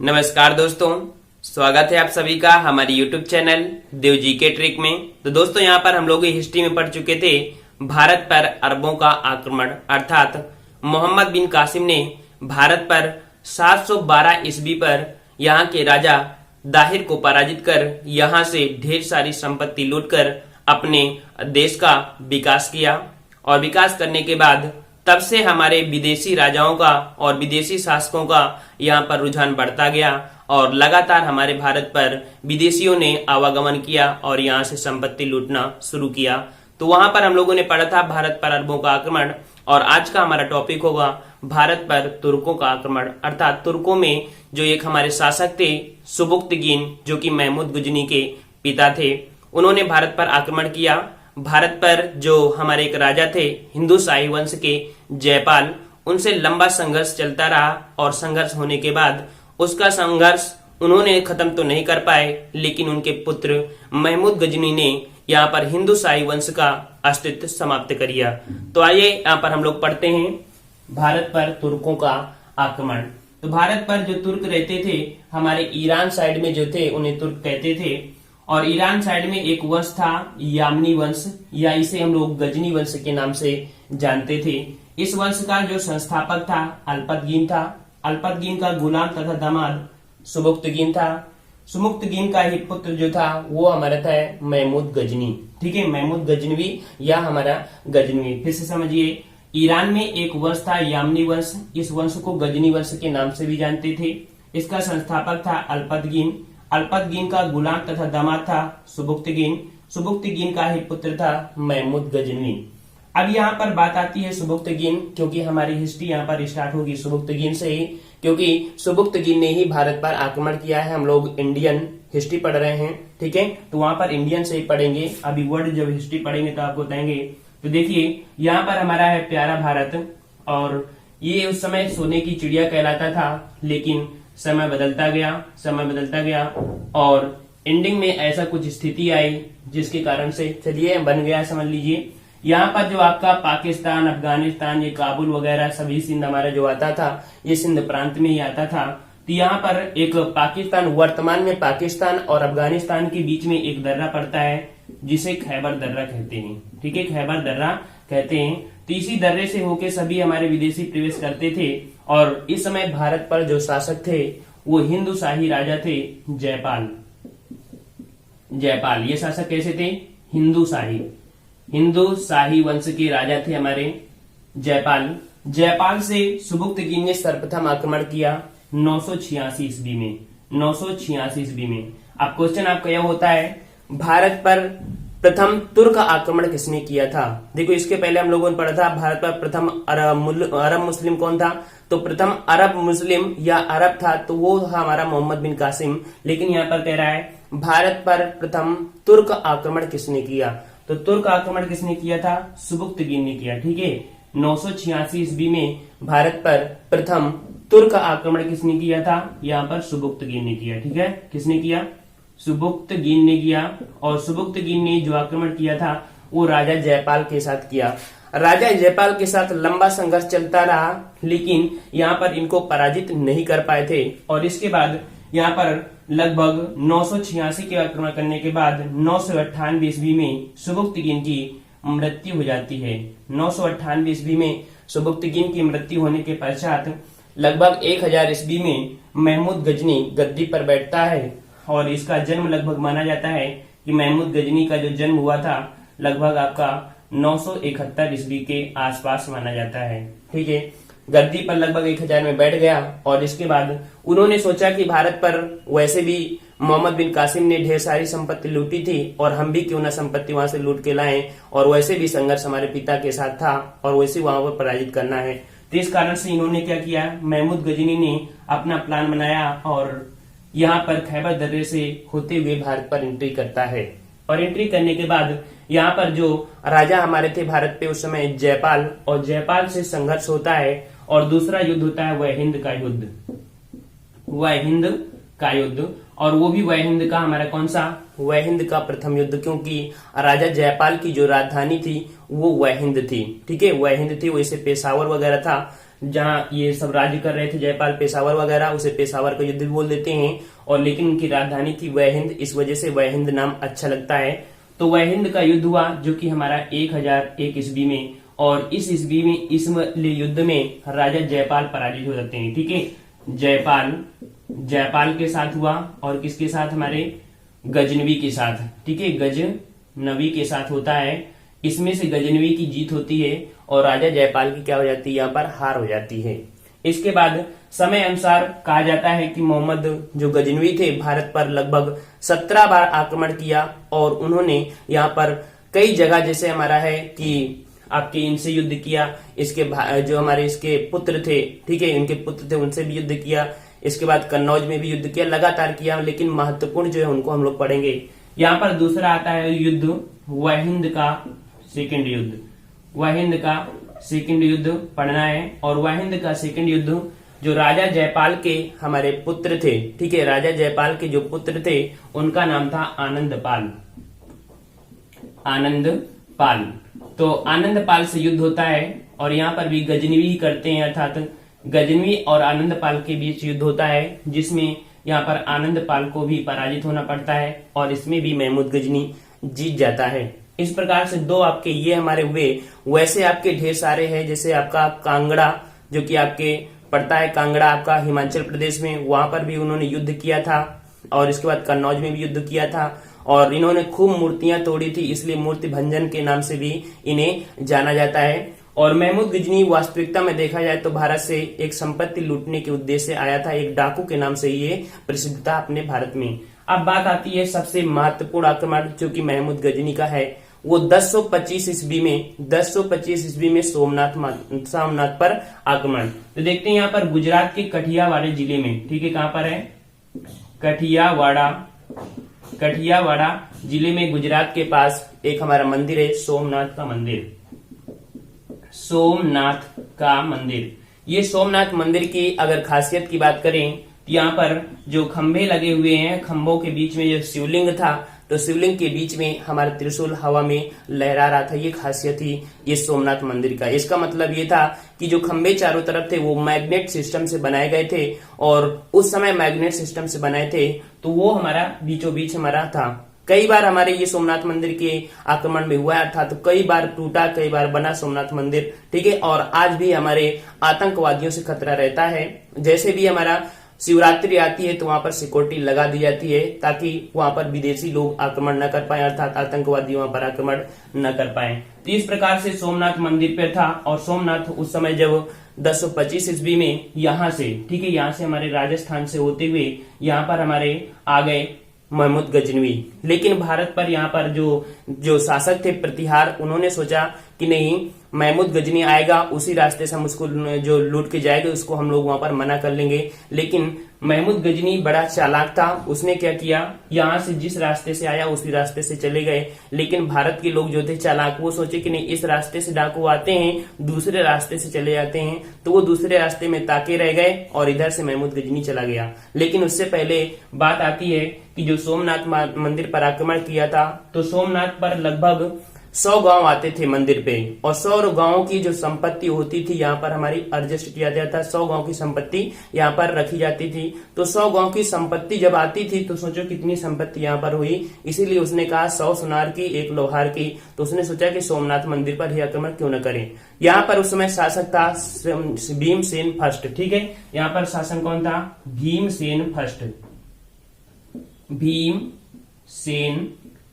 नमस्कार दोस्तों, स्वागत है आप सभी का हमारे YouTube चैनल देव जी के ट्रिक में। तो दोस्तों यहाँ पर हम लोग हिस्ट्री में पढ़ चुके थे भारत पर अरबों का आक्रमण, अर्थात मोहम्मद बिन कासिम ने भारत पर 712 ईस्वी पर यहाँ के राजा दाहिर को पराजित कर यहाँ से ढेर सारी संपत्ति लूटकर अपने देश का विकास किया। और विकास करने के बाद तब से हमारे विदेशी राजाओं का और विदेशी शासकों का यहाँ पर रुझान बढ़ता गया और लगातार हमारे भारत पर विदेशियों ने आवागमन किया और यहाँ से संपत्ति लूटना शुरू किया। तो वहां पर हम लोगों ने पढ़ा था भारत पर अरबों का आक्रमण, और आज का हमारा टॉपिक होगा भारत पर तुर्कों का आक्रमण, अर्थात तुर्कों में जो एक हमारे शासक थे सुबुक्तगीन, जो कि महमूद गुजनी के पिता थे, उन्होंने भारत पर आक्रमण किया। भारत पर जो हमारे एक राजा थे हिंदू शाही वंश के जयपाल, उनसे लंबा संघर्ष चलता रहा और संघर्ष होने के बाद उसका संघर्ष उन्होंने खत्म तो नहीं कर पाए, लेकिन उनके पुत्र महमूद गजनी ने यहाँ पर हिंदू शाही वंश का अस्तित्व समाप्त कर दिया। तो आइए यहाँ पर हम लोग पढ़ते हैं भारत पर तुर्कों का आक्रमण। तो भारत पर जो तुर्क रहते थे, हमारे ईरान साइड में जो थे उन्हें तुर्क कहते थे, और ईरान साइड में एक वंश था यामनी वंश, या इसे हम लोग गजनी वंश के नाम से जानते थे। इस वंश का जो संस्थापक था अल्पतगीन था। अल्पतगीन का गुलाम तथा दामाद सुबुक्तगीन था। सुबुक्तगीन का ही पुत्र जो था वो हमारा था महमूद गजनी। ठीक है, महमूद गजनवी या हमारा गजनवी। फिर से समझिए, ईरान में एक वंश था यामनी वंश, इस वंश को गजनी वंश के नाम से भी जानते थे। इसका संस्थापक था अल्पतगीन। अल्पतगीन का गुलाम तथा दामाद था सुबुक्तगीन। सुबुक्तगीन का ही पुत्र था महमूद गजनवी। अब यहाँ पर बात आती है सुबुक्तगीन, क्योंकि हमारी हिस्ट्री यहाँ पर स्टार्ट होगी सुबुक्तगीन से ही, क्योंकि सुबुक्तगीन ने ही भारत पर आक्रमण किया है। हम लोग इंडियन हिस्ट्री पढ़ रहे हैं, ठीक है, तो वहां पर इंडियन से ही पढ़ेंगे। अभी वर्ल्ड जब हिस्ट्री पढ़ेंगे तो आपको बताएंगे। तो देखिए यहाँ पर हमारा है प्यारा भारत, और ये उस समय सोने की चिड़िया कहलाता था, लेकिन समय बदलता गया और एंडिंग में ऐसा कुछ स्थिति आई जिसके कारण से चलिए बन गया, समझ लीजिए। यहाँ पर जो आपका पाकिस्तान, अफगानिस्तान, ये काबुल वगैरह सभी सिंध हमारा जो आता था, ये सिंध प्रांत में ही आता था। तो यहाँ पर एक पाकिस्तान, वर्तमान में पाकिस्तान और अफगानिस्तान के बीच में एक दर्रा पड़ता है जिसे खैबर दर्रा कहते हैं। ठीक है, खैबर दर्रा कहते हैं। तो इसी दर्रे से होके सभी हमारे विदेशी प्रवेश करते थे, और इस समय भारत पर जो शासक थे वो हिंदू शाही राजा थे जयपाल। ये शासक कैसे थे? हिंदू शाही वंश के राजा थे हमारे जयपाल। जयपाल से सुबुक्तगीन ने सर्वप्रथम आक्रमण किया 986 ईस्वी में। 986 ईस्वी में। अब क्वेश्चन आपका यह होता है, भारत पर प्रथम तुर्क आक्रमण किसने किया था? देखो, इसके पहले हम लोगों ने पढ़ा था भारत पर प्रथम अरब मुस्लिम कौन था? तो प्रथम अरब मुस्लिम या अरब था तो वो हमारा मोहम्मद बिन कासिम। लेकिन यहाँ पर कह रहा है भारत पर प्रथम तुर्क आक्रमण किसने किया? तो तुर्क आक्रमण किसने किया था? सुबुक्तगीन ने किया। ठीक है, 986 ईस्वी में भारत पर प्रथम तुर्क आक्रमण किसने किया था? यहाँ पर सुबुक्तगीन ने किया। ठीक है, किसने किया? सुबुक्तगीन ने किया। और सुबुक्तगीन ने जो आक्रमण किया था वो राजा जयपाल के साथ किया। राजा जयपाल के साथ लंबा संघर्ष चलता रहा, लेकिन यहाँ पर इनको पराजित नहीं कर पाए थे। और इसके बाद यहाँ पर लगभग 986 के आक्रमण करने के बाद 998 ईस्वी में सुबुक्तगीन की मृत्यु हो जाती है। 998 ईस्वी में सुबुक्तगीन की मृत्यु होने के पश्चात लगभग 1000 ईस्वी में महमूद गजनी गद्दी पर बैठता है, और इसका जन्म लगभग माना जाता है कि महमूद गजनी का जो जन्म हुआ था लगभग आपका 971 ईस्वी के आसपास माना जाता है। ठीक है, गद्दी पर लगभग 1000 में बैठ गया, और इसके बाद उन्होंने सोचा कि भारत पर वैसे भी मोहम्मद बिन कासिम ने ढेर सारी संपत्ति लूटी थी, और हम भी क्यों ना संपत्ति वहां से लूट के लाएं, और वैसे भी संघर्ष हमारे पिता के साथ था और वैसे वहां पर पराजित करना है। तो इस कारण से इन्होंने क्या किया, महमूद गजनी ने अपना प्लान बनाया और यहाँ पर खैबर दर्रे से होते हुए भारत पर एंट्री करता है। और एंट्री करने के बाद यहाँ पर जो राजा हमारे थे भारत पे उस समय जयपाल, और जयपाल से संघर्ष होता है, और दूसरा युद्ध होता है वह हिंद का युद्ध। और वो भी वह हिंद का हमारा कौन सा? वह हिंद का प्रथम युद्ध, क्योंकि राजा जयपाल की जो राजधानी थी वो वह हिंद थी। ठीक है, वह हिंद थी, वैसे पेशावर वगैरह था, जहाँ ये सब राज्य कर रहे थे जयपाल पेशावर वगैरह, उसे पेशावर का युद्ध भी बोल देते हैं। और लेकिन उनकी राजधानी थी वह हिंद, इस वजह से वह हिंद नाम अच्छा लगता है। तो वह हिंद का युद्ध हुआ जो कि हमारा 1001 ईस्वी में, और इस ईस्वी में इस युद्ध में राजा जयपाल पराजित हो जाते हैं। ठीक है, जयपाल के साथ हुआ और किसके साथ, हमारे गजनवी के साथ। ठीक है, गजनवी के साथ होता है। इसमें से गजनवी की जीत होती है और राजा जयपाल की क्या हो जाती है, यहाँ पर हार हो जाती है। इसके बाद समय अनुसार कहा जाता है कि मोहम्मद जो गजनवी थे भारत पर लगभग 17 बार आक्रमण किया और उन्होंने यहाँ पर कई जगह, जैसे हमारा है कि आपके इनसे युद्ध किया, इसके जो हमारे इसके पुत्र थे, ठीक है, इनके पुत्र थे, उनसे भी युद्ध किया। इसके बाद कन्नौज में भी युद्ध किया, लगातार किया। लेकिन महत्वपूर्ण जो है उनको हम लोग पढ़ेंगे। यहाँ पर दूसरा आता है युद्ध वहिंद का सेकंड युद्ध। वहिंद का सेकंड युद्ध पढ़ना है। और वहिंद का सेकंड युद्ध जो राजा जयपाल के हमारे पुत्र थे, ठीक है, राजा जयपाल के जो पुत्र थे उनका नाम था आनंदपाल। आनंदपाल, तो आनंदपाल से युद्ध होता है और यहाँ पर भी गजनवी करते हैं, अर्थात गजनवी और आनंदपाल के बीच युद्ध होता है, जिसमें यहाँ पर आनंदपाल को भी पराजित होना पड़ता है और इसमें भी महमूद गजनी जीत जाता है। इस प्रकार से दो आपके ये हमारे हुए। वैसे आपके ढेर सारे हैं, जैसे आपका कांगड़ा जो कि आपके पड़ता है, कांगड़ा आपका हिमाचल प्रदेश में, वहां पर भी उन्होंने युद्ध किया था। और इसके बाद कन्नौज में भी युद्ध किया था और इन्होंने खूब मूर्तियां तोड़ी थी, इसलिए मूर्ति भंजन के नाम से भी इन्हें जाना जाता है। और महमूद गजनी वास्तविकता में देखा जाए तो भारत से एक संपत्ति लूटने के उद्देश्य से आया था, एक डाकू के नाम से ये प्रसिद्ध था अपने भारत में। अब बात आती है सबसे महत्वपूर्ण आक्रमण जो कि महमूद गजनी का है, वो 1025 ईस्वी में सोमनाथ पर आक्रमण। तो देखते हैं यहाँ पर गुजरात के कठियावाड़ जिले में, ठीक है, कहां पर है, कठियावाड़ा जिले में गुजरात के पास एक हमारा मंदिर है, सोमनाथ का मंदिर। सोमनाथ का मंदिर, ये सोमनाथ मंदिर की अगर खासियत की बात करें तो यहाँ पर जो खंभे लगे हुए हैं, खंभों के बीच में जो शिवलिंग था, तो शिवलिंग के बीच में हमारा त्रिशूल हवा में लहरा रहा था। ये खासियत थी ये सोमनाथ मंदिर का। इसका मतलब ये था कि जो खंभे चारों तरफ थे वो मैग्नेट सिस्टम से बनाए गए थे, और उस समय मैग्नेट सिस्टम से बनाए थे, तो वो हमारा बीचों बीच हमारा था। कई बार हमारे ये सोमनाथ मंदिर के आक्रमण में हुआ था, तो कई बार टूटा, कई बार बना सोमनाथ मंदिर, ठीक है। और आज भी हमारे आतंकवादियों से खतरा रहता है। जैसे भी हमारा शिवरात्रि आती है तो वहां पर सिक्योरिटी लगा दी जाती है ताकि वहां पर विदेशी लोग आक्रमण न कर पाए, अर्थात आतंकवादी वहां पर आक्रमण न कर पाए। तो इस प्रकार से सोमनाथ मंदिर पे था। और सोमनाथ उस समय जब 1025 ईस्वी में यहाँ से, ठीक है, यहाँ से हमारे राजस्थान से होते हुए यहाँ पर हमारे आ गए महमूद गजनवी। लेकिन भारत पर यहाँ पर जो शासक थे प्रतिहार, उन्होंने सोचा कि नहीं, महमूद गजनी आएगा उसी रास्ते से हम उसको जो लूट के जाएगा उसको हम लोग वहां पर मना कर लेंगे। लेकिन महमूद गजनी बड़ा चालाक था, उसने क्या किया, यहाँ से जिस रास्ते से आया उसी रास्ते से चले गए। लेकिन भारत के लोग जो थे चालाक, वो सोचे कि नहीं, इस रास्ते से डाकू आते हैं, दूसरे रास्ते से चले जाते हैं, तो वो दूसरे रास्ते में ताके रह गए और इधर से महमूद गजनी चला गया। लेकिन उससे पहले बात आती है कि जो सोमनाथ मंदिर पर आक्रमण किया था, तो सोमनाथ पर लगभग 100 गांव आते थे मंदिर पे, और 100 गांवों की जो संपत्ति होती थी यहाँ पर हमारी एडजस्ट किया जाता था। 100 गांव की संपत्ति यहाँ पर रखी जाती थी। तो 100 गांव की संपत्ति जब आती थी तो सोचो कितनी संपत्ति यहाँ पर हुई। इसीलिए उसने कहा 100 सुनार की 1 लोहार की। तो उसने सोचा कि सोमनाथ मंदिर पर ही आक्रमण क्यों न करें। यहाँ पर उस समय शासक था भीमसेन फर्स्ट, ठीक है। यहाँ पर शासन कौन था, भीमसेन फर्स्ट, भीमसेन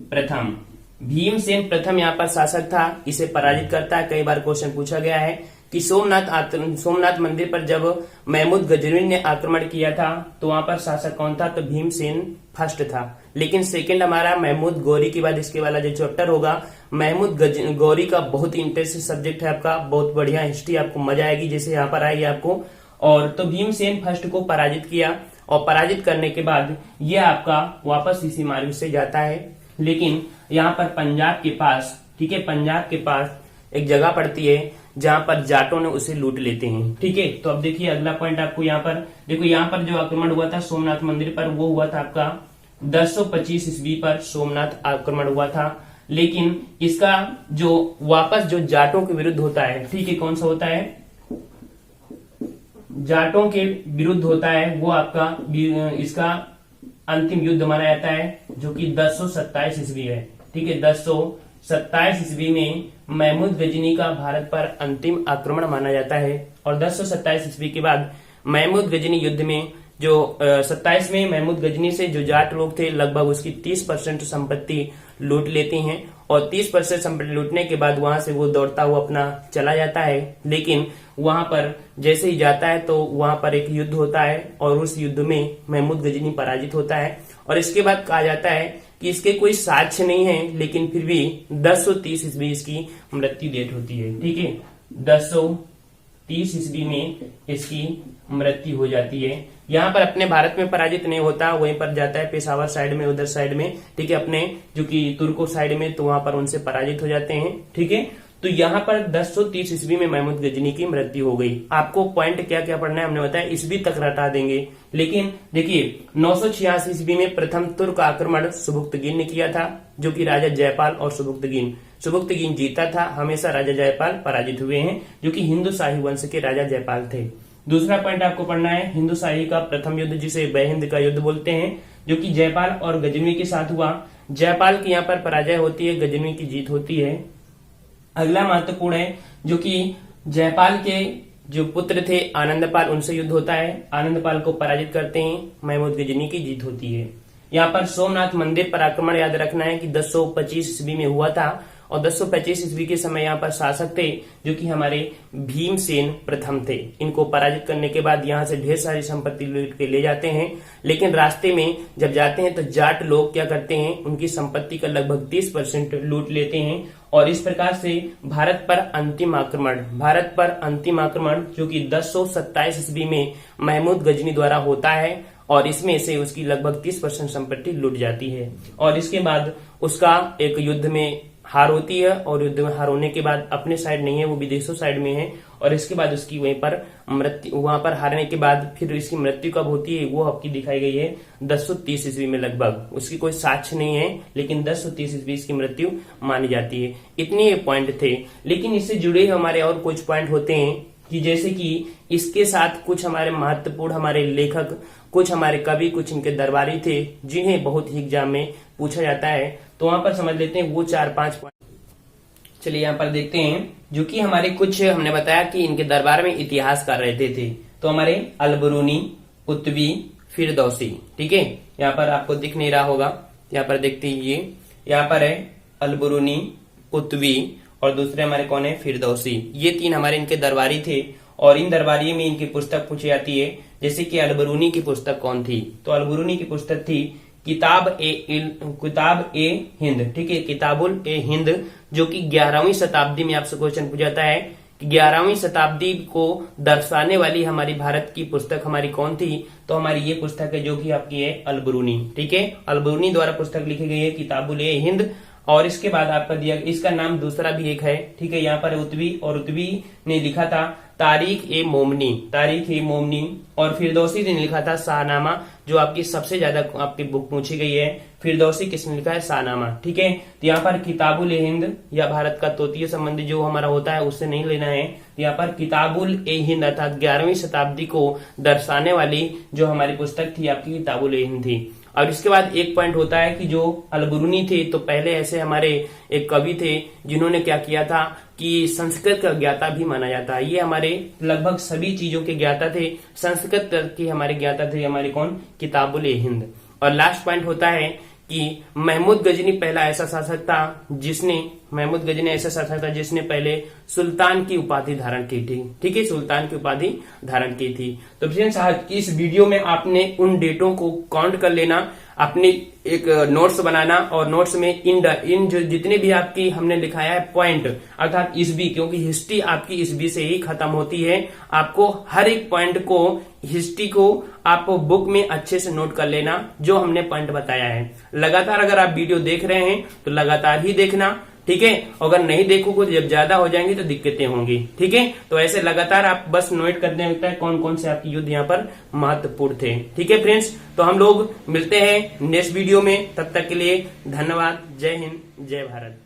प्रथम। भीमसेन प्रथम यहाँ पर शासक था, इसे पराजित करता है। कई बार क्वेश्चन पूछा गया है कि सोमनाथ मंदिर पर जब महमूद गजनी ने आक्रमण किया था तो वहां पर शासक कौन था, तो भीमसेन फर्स्ट था। लेकिन सेकंड हमारा महमूद गौरी के बाद इसके वाला जो चैप्टर होगा महमूद गौरी का बहुत ही इंटरेस्टिंग सब्जेक्ट है आपका, बहुत बढ़िया हिस्ट्री, आपको मजा आएगी जैसे यहाँ पर आएगी आपको। और तो भीमसेन फर्स्ट को पराजित किया, और पराजित करने के बाद ये आपका वापस इसी मार्ग से जाता है। लेकिन यहाँ पर पंजाब के पास, ठीक है, पंजाब के पास एक जगह पड़ती है जहां पर जाटों ने उसे लूट लेते हैं, ठीक है। तो अब देखिए अगला पॉइंट आपको यहाँ पर देखो, यहाँ पर जो आक्रमण हुआ था सोमनाथ मंदिर पर, वो हुआ था आपका 1025 ईस्वी पर सोमनाथ आक्रमण हुआ था। लेकिन इसका जो वापस जो जाटों के विरुद्ध होता है, ठीक है, कौन सा होता है, जाटों के विरुद्ध होता है वो आपका इसका अंतिम युद्ध माना जाता है, जो कि 1027 ईस्वी है। ठीक है, 1027 ईस्वी में महमूद गजनी का भारत पर अंतिम आक्रमण माना जाता है। और 1027 ईस्वी के बाद महमूद गजनी युद्ध में जो 27 में महमूद गजनी से जो जाट लोग थे लगभग उसकी 30% संपत्ति लूट लेती हैं, और 30% संपत्ति लूटने के बाद वहां से वो दौड़ता हुआ अपना चला जाता है। लेकिन वहां पर जैसे ही जाता है तो वहां पर एक युद्ध होता है, और उस युद्ध में महमूद गजनी पराजित होता है। और इसके बाद कहा जाता है कि इसके कोई साक्ष्य नहीं है, लेकिन फिर भी 1030 ईस्वी इसकी मृत्यु डेट होती है। ठीक है, 1030 ईस्वी में इसकी मृत्यु हो जाती है। यहाँ पर अपने भारत में पराजित नहीं होता, वहीं पर जाता है पेशावर साइड में, उधर साइड में। ठीक है, अपने जो कि तुर्को साइड में, तो वहां पर उनसे पराजित हो जाते हैं। ठीक है, तो यहाँ पर 1030 ईस्वी में महमूद गजनी की मृत्यु हो गई। आपको पॉइंट क्या क्या पढ़ना है हमने बताया, ईस्वी तक रटा देंगे। लेकिन देखिए 986 ईस्वी में प्रथम तुर्क आक्रमण सुबुक्तगीन ने किया था, जो कि राजा जयपाल और सुबुक्तगीन जीता था। हमेशा राजा जयपाल पराजित हुए हैं, जो कि हिंदू शाही वंश के राजा जयपाल थे। दूसरा पॉइंट आपको पढ़ना है हिंदू शाही का प्रथम युद्ध, जिसे बहिंद का युद्ध बोलते हैं, जो कि जयपाल और गजनवी के साथ हुआ। जयपाल की यहाँ पर पराजय होती है, गजनवी की जीत होती है। अगला महत्वपूर्ण है जो कि जयपाल के जो पुत्र थे आनंदपाल, उनसे युद्ध होता है। आनंदपाल को पराजित करते हैं, महमूद गजनी की जीत होती है। यहाँ पर सोमनाथ मंदिर पर आक्रमण याद रखना है कि 1025 ईस्वी में हुआ था, और 1025 ईस्वी के समय यहाँ पर शासक थे जो कि हमारे भीमसेन प्रथम थे। इनको पराजित करने के बाद यहाँ से ढेर सारी संपत्ति लूट के ले जाते हैं, लेकिन रास्ते में जब जाते हैं तो जाट लोग क्या करते हैं, उनकी संपत्ति का लगभग 30% लूट लेते हैं। और इस प्रकार से भारत पर अंतिम आक्रमण जो कि 1027 ईस्वी में महमूद गजनी द्वारा होता है, और इसमें से उसकी लगभग 30% संपत्ति लूट जाती है। और इसके बाद उसका एक युद्ध में हार होती है, और युद्ध में हार होने के बाद अपने साइड नहीं है, वो विदेशों साइड में है। और इसके बाद उसकी वहीं पर मृत्यु, वहां पर हारने के बाद फिर इसकी मृत्यु कब होती है वो आपकी दिखाई गई है 1030 ईस्वी में लगभग। उसकी कोई साक्ष्य नहीं है, लेकिन 1030 ईस्वी की मृत्यु मानी जाती है। इतने ये पॉइंट थे, लेकिन इससे जुड़े हमारे और कुछ पॉइंट होते हैं कि जैसे कि इसके साथ कुछ हमारे महत्वपूर्ण हमारे लेखक, कुछ हमारे कवि, कुछ इनके दरबारी थे, जिन्हें बहुत ही एग्जाम में पूछा जाता है। तो वहां पर समझ लेते हैं वो 4-5 पॉइंट। चलिए यहाँ पर देखते हैं, जो कि हमारे कुछ हमने बताया कि इनके दरबार में इतिहासकार रहते थे। तो हमारे अलबरूनी, कुतुबी, फिरदौसी। ठीक है, यहाँ पर आपको दिख नहीं रहा होगा, यहाँ पर देखते ही यहाँ पर है अलबरूनी, कुतुबी, और दूसरे हमारे कौन है, फिरदौसी। ये 3 हमारे इनके दरबारी थे, और इन दरबारी में इनकी पुस्तक पूछी जाती है। जैसे कि अलबरूनी की पुस्तक कौन थी, तो अलबरूनी की पुस्तक थी किताब ए हिंद। ठीक है, किताबुल ए हिंद, जो कि 11वीं शताब्दी में आपसे क्वेश्चन पूछा जाता है कि 11वीं शताब्दी को दर्शाने वाली हमारी भारत की पुस्तक हमारी कौन थी, तो हमारी ये पुस्तक है जो कि आपकी है अलबरूनी। ठीक है, अलबरूनी द्वारा पुस्तक लिखी गई है किताबुल ए हिंद। और इसके बाद आपका दिया, इसका नाम दूसरा भी एक है। ठीक है, यहाँ पर उतवी, और उतवी ने लिखा था तारीख ए मोमनी, और फिरदौसी ने लिखा था शाहनामा, जो आपकी सबसे ज्यादा आपकी बुक पूछी गई है। फिरदौसी किसने लिखा है, शाहनामा। ठीक है, तो यहाँ पर किताबुल ए हिंद या भारत का तोतीय संबंधी जो हमारा होता है उससे नहीं लेना है। यहाँ पर किताबुल ए हिंद अर्थात 11वीं शताब्दी को दर्शाने वाली जो हमारी पुस्तक थी आपकी किताबुल ए हिंद थी। और इसके बाद एक पॉइंट होता है कि जो अलबरूनी थे, तो पहले ऐसे हमारे एक कवि थे जिन्होंने क्या किया था कि संस्कृत का ज्ञाता भी माना जाता है। ये हमारे लगभग सभी चीजों के ज्ञाता थे, संस्कृत के हमारे ज्ञाता थे हमारे कौन, किताबुल ए हिंद। और लास्ट पॉइंट होता है कि महमूद गजनी पहला ऐसा शासक था जिसने पहले सुल्तान की उपाधि धारण की थी। ठीक है, सुल्तान की उपाधि धारण की थी। तो फ्रेंड्स आज की इस वीडियो में आपने उन डेटों को काउंट कर लेना, अपने एक नोट्स बनाना, और नोट्स में इन जो जितने भी आपकी हमने लिखाया है पॉइंट अर्थात ईस्वी, क्योंकि हिस्ट्री आपकी ईस्वी से ही खत्म होती है। आपको हर एक पॉइंट को, हिस्ट्री को आप बुक में अच्छे से नोट कर लेना जो हमने पॉइंट बताया है। लगातार अगर आप वीडियो देख रहे हैं तो लगातार ही देखना। ठीक है, अगर नहीं देखोगे जब ज्यादा हो जाएंगी तो दिक्कतें होंगी। ठीक है, तो ऐसे लगातार आप बस नोट करते रहता है कौन कौन से आपके युद्ध यहाँ पर महत्वपूर्ण थे। ठीक है फ्रेंड्स, तो हम लोग मिलते हैं नेक्स्ट वीडियो में, तब तक के लिए धन्यवाद। जय हिंद, जय भारत।